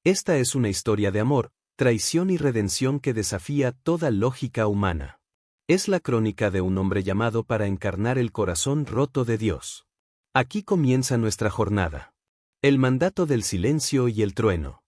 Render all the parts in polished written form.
Esta es una historia de amor, traición y redención que desafía toda lógica humana. Es la crónica de un hombre llamado para encarnar el corazón roto de Dios. Aquí comienza nuestra jornada. El mandato del silencio y el trueno.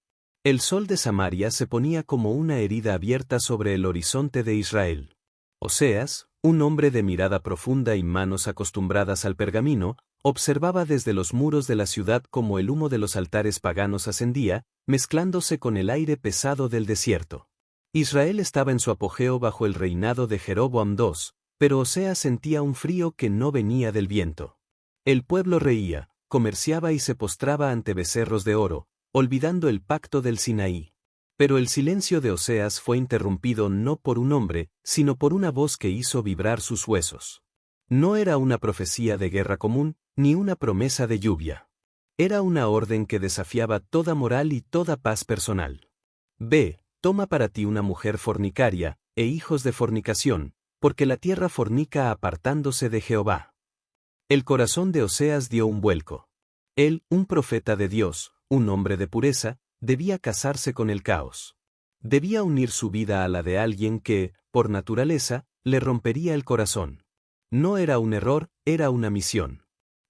El sol de Samaria se ponía como una herida abierta sobre el horizonte de Israel. Oseas, un hombre de mirada profunda y manos acostumbradas al pergamino, observaba desde los muros de la ciudad cómo el humo de los altares paganos ascendía, mezclándose con el aire pesado del desierto. Israel estaba en su apogeo bajo el reinado de Jeroboam II, pero Oseas sentía un frío que no venía del viento. El pueblo reía, comerciaba y se postraba ante becerros de oro, olvidando el pacto del Sinaí. Pero el silencio de Oseas fue interrumpido no por un hombre, sino por una voz que hizo vibrar sus huesos. No era una profecía de guerra común, ni una promesa de lluvia. Era una orden que desafiaba toda moral y toda paz personal. Ve, toma para ti una mujer fornicaria, e hijos de fornicación, porque la tierra fornica apartándose de Jehová. El corazón de Oseas dio un vuelco. Él, un profeta de Dios, un hombre de pureza, debía casarse con el caos. Debía unir su vida a la de alguien que, por naturaleza, le rompería el corazón. No era un error, era una misión.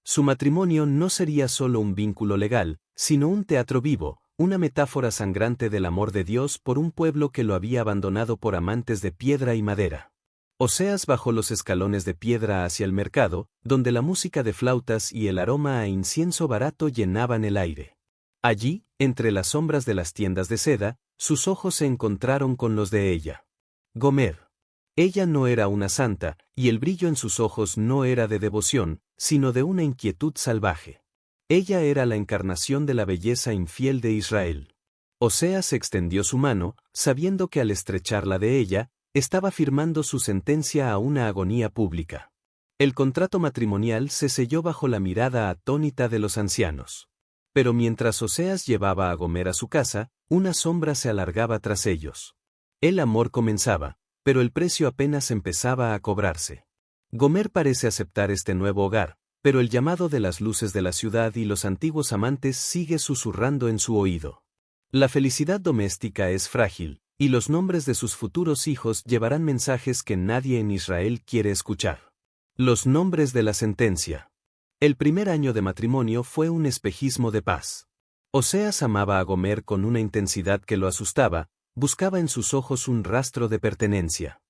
Su matrimonio no sería solo un vínculo legal, sino un teatro vivo, una metáfora sangrante del amor de Dios por un pueblo que lo había abandonado por amantes de piedra y madera. Oseas bajó los escalones de piedra hacia el mercado, donde la música de flautas y el aroma a incienso barato llenaban el aire. Allí, entre las sombras de las tiendas de seda, sus ojos se encontraron con los de ella. Gomer. Ella no era una santa, y el brillo en sus ojos no era de devoción, sino de una inquietud salvaje. Ella era la encarnación de la belleza infiel de Israel. Oseas extendió su mano, sabiendo que al estrecharla de ella, estaba firmando su sentencia a una agonía pública. El contrato matrimonial se selló bajo la mirada atónita de los ancianos. Pero mientras Oseas llevaba a Gomer a su casa, una sombra se alargaba tras ellos. El amor comenzaba, pero el precio apenas empezaba a cobrarse. Gomer parece aceptar este nuevo hogar, pero el llamado de las luces de la ciudad y los antiguos amantes sigue susurrando en su oído. La felicidad doméstica es frágil, y los nombres de sus futuros hijos llevarán mensajes que nadie en Israel quiere escuchar. Los nombres de la sentencia. El primer año de matrimonio fue un espejismo de paz. Oseas amaba a Gomer con una intensidad que lo asustaba, buscaba en sus ojos un rastro de pertenencia.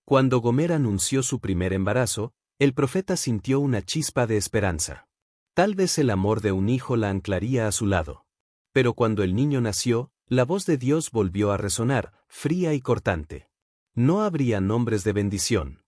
Cuando Gomer anunció su primer embarazo, el profeta sintió una chispa de esperanza. Tal vez el amor de un hijo la anclaría a su lado. Pero cuando el niño nació, la voz de Dios volvió a resonar, fría y cortante. No habría nombres de bendición.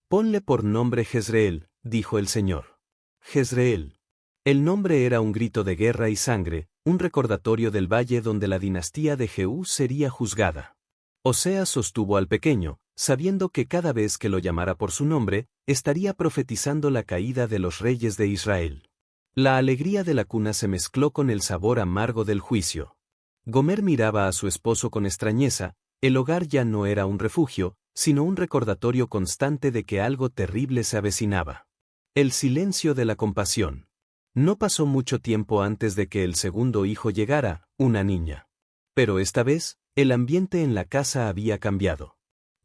Ponle por nombre Jezreel, dijo el Señor. Jezreel. El nombre era un grito de guerra y sangre, un recordatorio del valle donde la dinastía de Jehú sería juzgada. Oseas sostuvo al pequeño, sabiendo que cada vez que lo llamara por su nombre, estaría profetizando la caída de los reyes de Israel. La alegría de la cuna se mezcló con el sabor amargo del juicio. Gomer miraba a su esposo con extrañeza, el hogar ya no era un refugio, sino un recordatorio constante de que algo terrible se avecinaba. El silencio de la compasión. No pasó mucho tiempo antes de que el segundo hijo llegara, una niña. Pero esta vez, el ambiente en la casa había cambiado.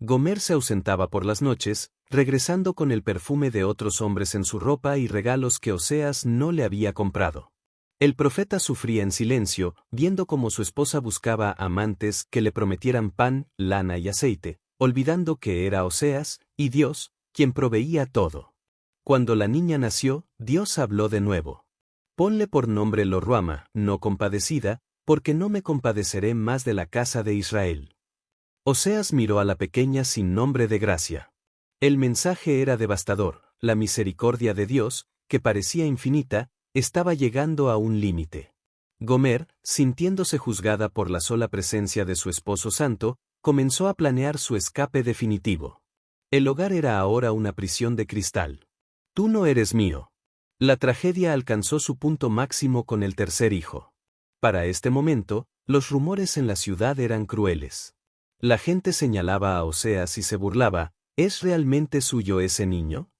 Gomer se ausentaba por las noches, regresando con el perfume de otros hombres en su ropa y regalos que Oseas no le había comprado. El profeta sufría en silencio, viendo cómo su esposa buscaba amantes que le prometieran pan, lana y aceite, olvidando que era Oseas, y Dios, quien proveía todo. Cuando la niña nació, Dios habló de nuevo. Ponle por nombre Lo-ruama, no compadecida, porque no me compadeceré más de la casa de Israel. Oseas miró a la pequeña sin nombre de gracia. El mensaje era devastador, la misericordia de Dios, que parecía infinita, estaba llegando a un límite. Gomer, sintiéndose juzgada por la sola presencia de su esposo santo, comenzó a planear su escape definitivo. El hogar era ahora una prisión de cristal. Tú no eres mío. La tragedia alcanzó su punto máximo con el tercer hijo. Para este momento, los rumores en la ciudad eran crueles. La gente señalaba a Oseas y se burlaba, ¿es realmente suyo ese niño?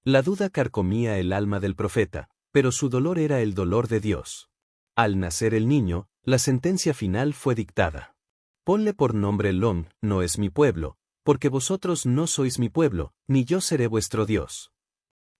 La duda carcomía el alma del profeta, pero su dolor era el dolor de Dios. Al nacer el niño, La sentencia final fue dictada. Ponle por nombre Lom, no es mi pueblo, porque vosotros no sois mi pueblo, ni yo seré vuestro Dios.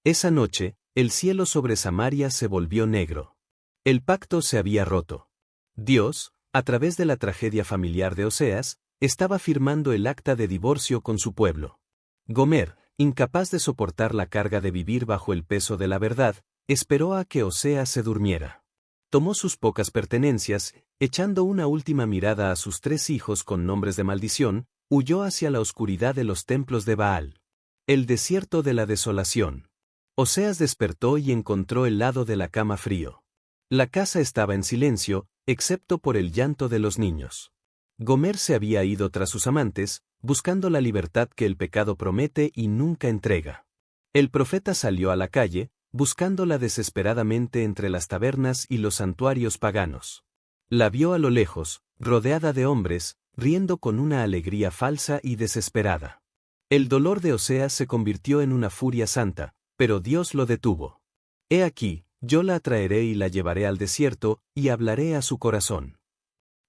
Esa noche, el cielo sobre Samaria se volvió negro. El pacto se había roto. Dios, a través de la tragedia familiar de Oseas, estaba firmando el acta de divorcio con su pueblo. Gomer, incapaz de soportar la carga de vivir bajo el peso de la verdad, esperó a que Oseas se durmiera. Tomó sus pocas pertenencias, echando una última mirada a sus 3 hijos con nombres de maldición, huyó hacia la oscuridad de los templos de Baal. El desierto de la desolación. Oseas despertó y encontró el lado de la cama frío. La casa estaba en silencio, excepto por el llanto de los niños. Gomer se había ido tras sus amantes, buscando la libertad que el pecado promete y nunca entrega. El profeta salió a la calle, buscándola desesperadamente entre las tabernas y los santuarios paganos. La vio a lo lejos, rodeada de hombres, riendo con una alegría falsa y desesperada. El dolor de Oseas se convirtió en una furia santa, pero Dios lo detuvo. He aquí, yo la atraeré y la llevaré al desierto, y hablaré a su corazón.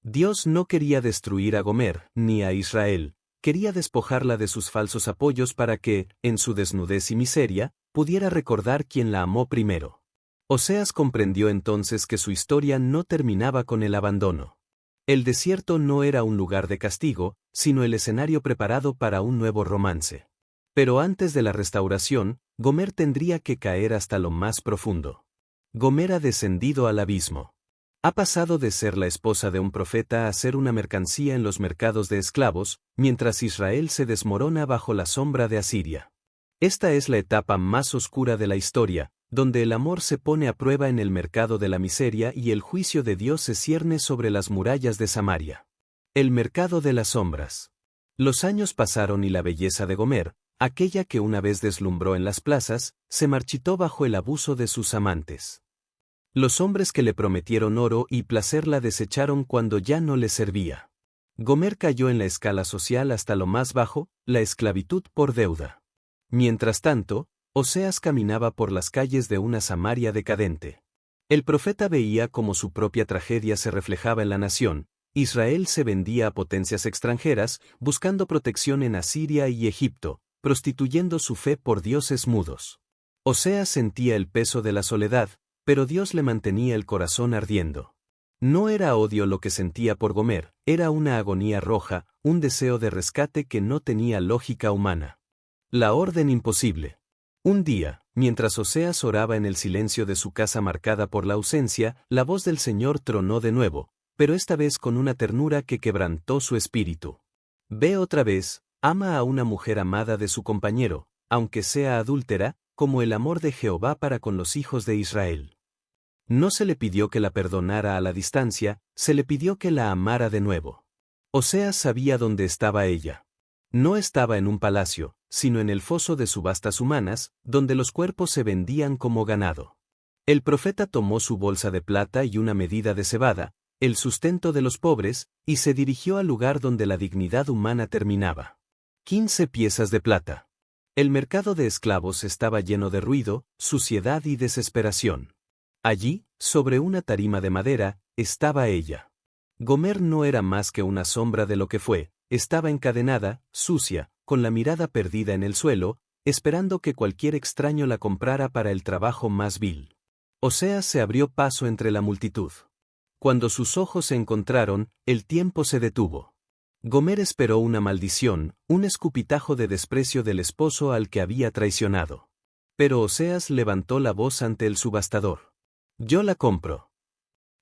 Dios no quería destruir a Gomer, ni a Israel, quería despojarla de sus falsos apoyos para que, en su desnudez y miseria, pudiera recordar quién la amó primero. Oseas comprendió entonces que su historia no terminaba con el abandono. El desierto no era un lugar de castigo, sino el escenario preparado para un nuevo romance. Pero antes de la restauración, Gomer tendría que caer hasta lo más profundo. Gomer ha descendido al abismo. Ha pasado de ser la esposa de un profeta a ser una mercancía en los mercados de esclavos, mientras Israel se desmorona bajo la sombra de Asiria. Esta es la etapa más oscura de la historia, donde el amor se pone a prueba en el mercado de la miseria y el juicio de Dios se cierne sobre las murallas de Samaria. El mercado de las sombras. Los años pasaron y la belleza de Gomer, aquella que una vez deslumbró en las plazas, se marchitó bajo el abuso de sus amantes. Los hombres que le prometieron oro y placer la desecharon cuando ya no le servía. Gomer cayó en la escala social hasta lo más bajo, la esclavitud por deuda. Mientras tanto, Oseas caminaba por las calles de una Samaria decadente. El profeta veía cómo su propia tragedia se reflejaba en la nación. Israel se vendía a potencias extranjeras, buscando protección en Asiria y Egipto, prostituyendo su fe por dioses mudos. Oseas sentía el peso de la soledad, pero Dios le mantenía el corazón ardiendo. No era odio lo que sentía por Gomer, era una agonía roja, un deseo de rescate que no tenía lógica humana. La orden imposible. Un día, mientras Oseas oraba en el silencio de su casa marcada por la ausencia, la voz del Señor tronó de nuevo, pero esta vez con una ternura que quebrantó su espíritu. Ve otra vez, ama a una mujer amada de su compañero, aunque sea adúltera, como el amor de Jehová para con los hijos de Israel. No se le pidió que la perdonara a la distancia, se le pidió que la amara de nuevo. Oseas sabía dónde estaba ella. No estaba en un palacio, sino en el foso de subastas humanas, donde los cuerpos se vendían como ganado. El profeta tomó su bolsa de plata y una medida de cebada, el sustento de los pobres, y se dirigió al lugar donde la dignidad humana terminaba. 15 piezas de plata. El mercado de esclavos estaba lleno de ruido, suciedad y desesperación. Allí, sobre una tarima de madera, estaba ella. Gomer no era más que una sombra de lo que fue, estaba encadenada, sucia, con la mirada perdida en el suelo, esperando que cualquier extraño la comprara para el trabajo más vil. Oseas se abrió paso entre la multitud. Cuando sus ojos se encontraron, el tiempo se detuvo. Gomer esperó una maldición, un escupitajo de desprecio del esposo al que había traicionado. Pero Oseas levantó la voz ante el subastador. Yo la compro.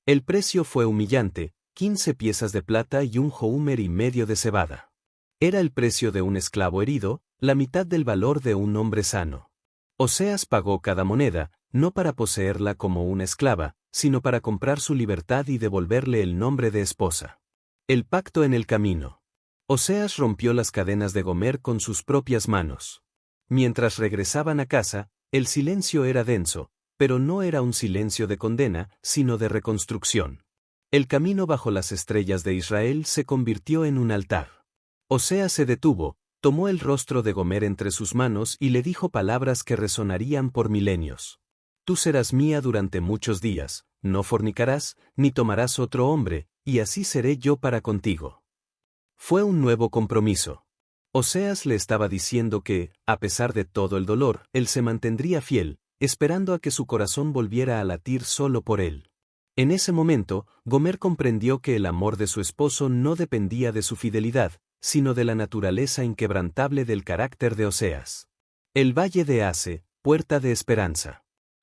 El precio fue humillante, 15 piezas de plata y un homer y medio de cebada. Era el precio de un esclavo herido, la mitad del valor de un hombre sano. Oseas pagó cada moneda, no para poseerla como una esclava, sino para comprar su libertad y devolverle el nombre de esposa. El pacto en el camino. Oseas rompió las cadenas de Gomer con sus propias manos. Mientras regresaban a casa, el silencio era denso, pero no era un silencio de condena, sino de reconstrucción. El camino bajo las estrellas de Israel se convirtió en un altar. Oseas se detuvo, tomó el rostro de Gomer entre sus manos y le dijo palabras que resonarían por milenios. Tú serás mía durante muchos días, no fornicarás, ni tomarás otro hombre, y así seré yo para contigo. Fue un nuevo compromiso. Oseas le estaba diciendo que, a pesar de todo el dolor, él se mantendría fiel, esperando a que su corazón volviera a latir solo por él. En ese momento, Gomer comprendió que el amor de su esposo no dependía de su fidelidad, sino de la naturaleza inquebrantable del carácter de Oseas. El valle de Ase, puerta de esperanza.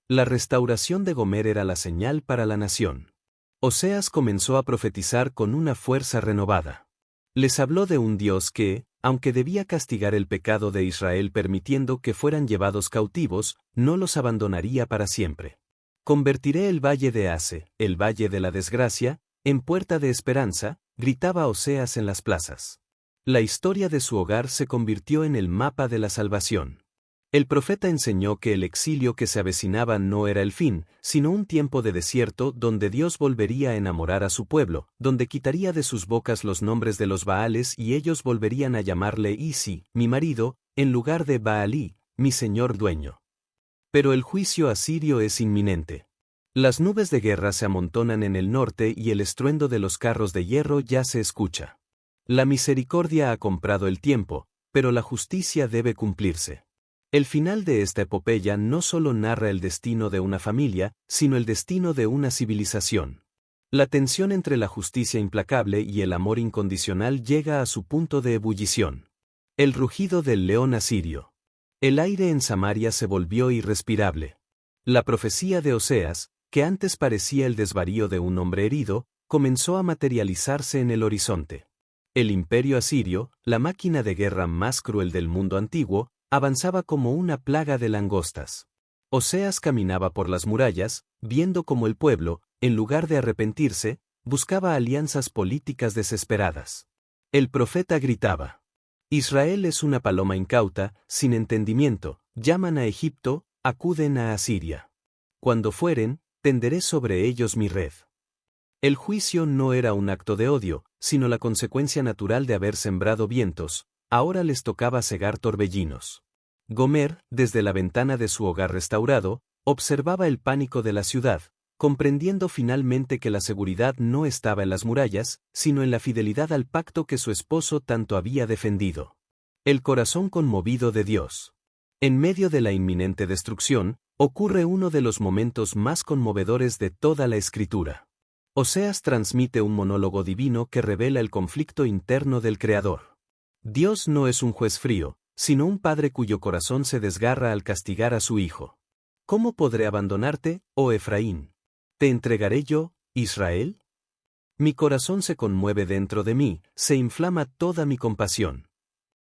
La restauración de Gomer era la señal para la nación. Oseas comenzó a profetizar con una fuerza renovada. Les habló de un Dios que, aunque debía castigar el pecado de Israel permitiendo que fueran llevados cautivos, no los abandonaría para siempre. Convertiré el valle de Ase, el valle de la desgracia, en puerta de esperanza, gritaba Oseas en las plazas. La historia de su hogar se convirtió en el mapa de la salvación. El profeta enseñó que el exilio que se avecinaba no era el fin, sino un tiempo de desierto donde Dios volvería a enamorar a su pueblo, donde quitaría de sus bocas los nombres de los Baales y ellos volverían a llamarle Isi, mi marido, en lugar de Baalí, mi señor dueño. Pero el juicio asirio es inminente. Las nubes de guerra se amontonan en el norte y el estruendo de los carros de hierro ya se escucha. La misericordia ha comprado el tiempo, pero la justicia debe cumplirse. El final de esta epopeya no solo narra el destino de una familia, sino el destino de una civilización. La tensión entre la justicia implacable y el amor incondicional llega a su punto de ebullición. El rugido del león asirio. El aire en Samaria se volvió irrespirable. La profecía de Oseas, que antes parecía el desvarío de un hombre herido, comenzó a materializarse en el horizonte. El imperio asirio, la máquina de guerra más cruel del mundo antiguo, avanzaba como una plaga de langostas. Oseas caminaba por las murallas, viendo cómo el pueblo, en lugar de arrepentirse, buscaba alianzas políticas desesperadas. El profeta gritaba: Israel es una paloma incauta, sin entendimiento, llaman a Egipto, acuden a Asiria. Cuando fueren, tenderé sobre ellos mi red. El juicio no era un acto de odio, sino la consecuencia natural de haber sembrado vientos. Ahora les tocaba cegar torbellinos. Gomer, desde la ventana de su hogar restaurado, observaba el pánico de la ciudad, comprendiendo finalmente que la seguridad no estaba en las murallas, sino en la fidelidad al pacto que su esposo tanto había defendido. El corazón conmovido de Dios. En medio de la inminente destrucción, ocurre uno de los momentos más conmovedores de toda la Escritura. Oseas transmite un monólogo divino que revela el conflicto interno del Creador. Dios no es un juez frío, sino un padre cuyo corazón se desgarra al castigar a su hijo. ¿Cómo podré abandonarte, oh Efraín? ¿Te entregaré yo, Israel? Mi corazón se conmueve dentro de mí, se inflama toda mi compasión.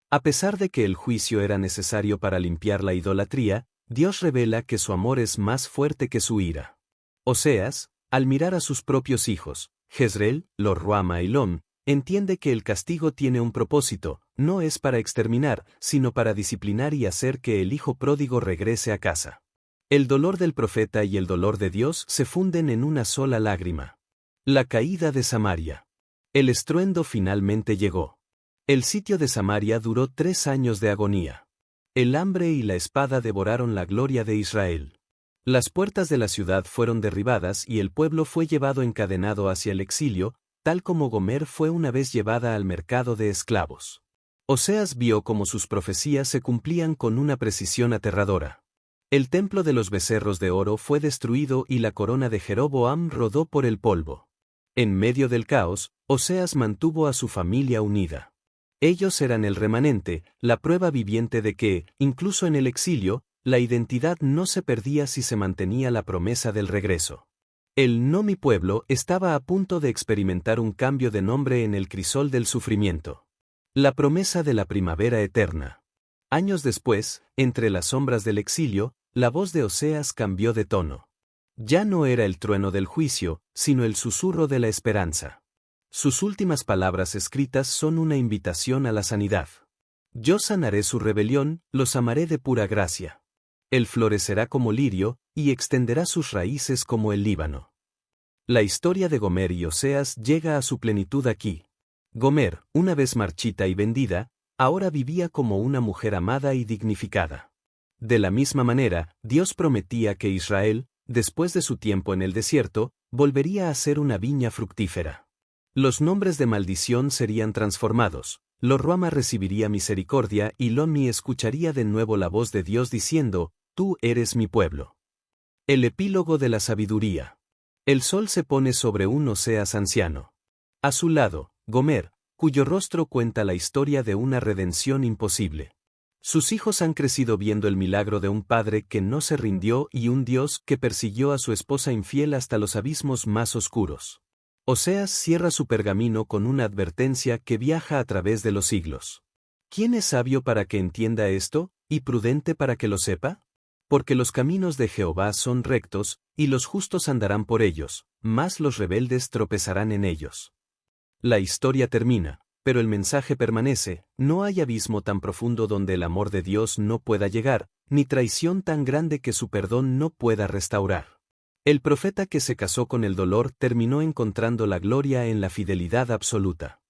A pesar de que el juicio era necesario para limpiar la idolatría, Dios revela que su amor es más fuerte que su ira. Oseas, al mirar a sus propios hijos, Jezreel, Lo-ruhama y Lom, entiende que el castigo tiene un propósito, no es para exterminar, sino para disciplinar y hacer que el hijo pródigo regrese a casa. El dolor del profeta y el dolor de Dios se funden en una sola lágrima. La caída de Samaria. El estruendo finalmente llegó. El sitio de Samaria duró 3 años de agonía. El hambre y la espada devoraron la gloria de Israel. Las puertas de la ciudad fueron derribadas y el pueblo fue llevado encadenado hacia el exilio, tal como Gomer fue una vez llevada al mercado de esclavos. Oseas vio cómo sus profecías se cumplían con una precisión aterradora. El templo de los becerros de oro fue destruido y la corona de Jeroboam rodó por el polvo. En medio del caos, Oseas mantuvo a su familia unida. Ellos eran el remanente, la prueba viviente de que, incluso en el exilio, la identidad no se perdía si se mantenía la promesa del regreso. El no mi pueblo estaba a punto de experimentar un cambio de nombre en el crisol del sufrimiento. La promesa de la primavera eterna. Años después, entre las sombras del exilio, la voz de Oseas cambió de tono. Ya no era el trueno del juicio, sino el susurro de la esperanza. Sus últimas palabras escritas son una invitación a la sanidad. Yo sanaré su rebelión, los amaré de pura gracia. Él florecerá como lirio, y extenderá sus raíces como el Líbano. La historia de Gomer y Oseas llega a su plenitud aquí. Gomer, una vez marchita y vendida, ahora vivía como una mujer amada y dignificada. De la misma manera, Dios prometía que Israel, después de su tiempo en el desierto, volvería a ser una viña fructífera. Los nombres de maldición serían transformados, Lo Ruama recibiría misericordia y Lo-Mi escucharía de nuevo la voz de Dios diciendo, tú eres mi pueblo. El epílogo de la sabiduría. El sol se pone sobre un Oseas anciano. A su lado, Gomer, cuyo rostro cuenta la historia de una redención imposible. Sus hijos han crecido viendo el milagro de un padre que no se rindió y un Dios que persiguió a su esposa infiel hasta los abismos más oscuros. Oseas cierra su pergamino con una advertencia que viaja a través de los siglos. ¿Quién es sabio para que entienda esto, y prudente para que lo sepa? Porque los caminos de Jehová son rectos, y los justos andarán por ellos, mas los rebeldes tropezarán en ellos. La historia termina, pero el mensaje permanece, no hay abismo tan profundo donde el amor de Dios no pueda llegar, ni traición tan grande que su perdón no pueda restaurar. El profeta que se casó con el dolor terminó encontrando la gloria en la fidelidad absoluta.